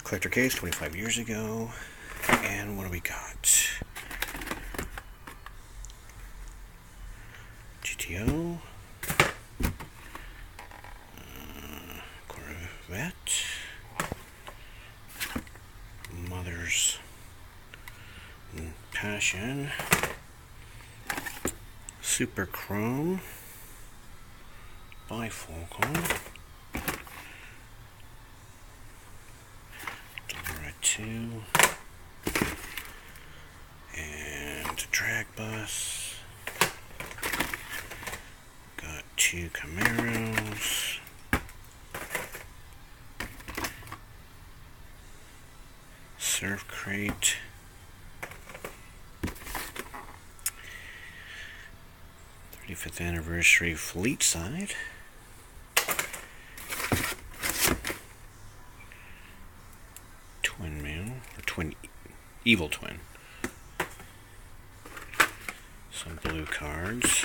Collector case, 25 years ago. And what do we got? GTO. Corvette. Mother's Passion. Super Chrome. Bifocal. Delora 2. And Drag Bus. Got 2 Camaros. Surf Crate. '35th anniversary Fleet Side. Twin Mail, or Twin Evil Twin. Some blue cards.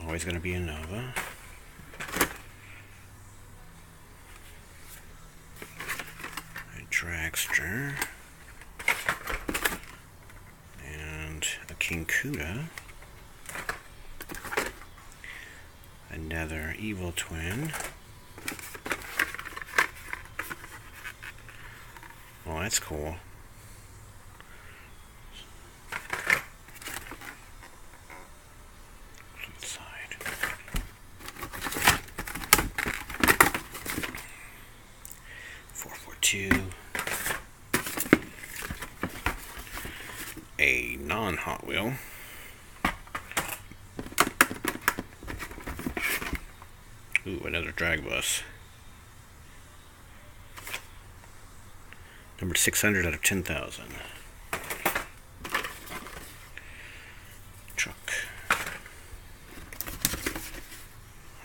Always going to be a Nova. Dragster, and a King Kuda, another Evil Twin. Oh, that's cool. Flip side. .442. A non-Hot Wheel. Ooh, another Drag Bus. Number 600 out of 10,000. Truck.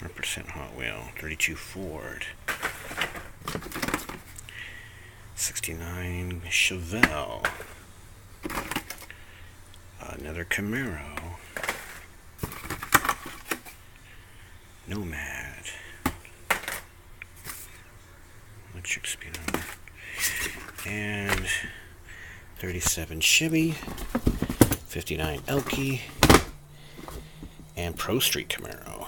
100% Hot Wheel. 32 Ford. 69 Chevelle. Another Camaro. Nomad. Electric Speedo. And 37 Chevy. 59 Elky. And Pro Street Camaro.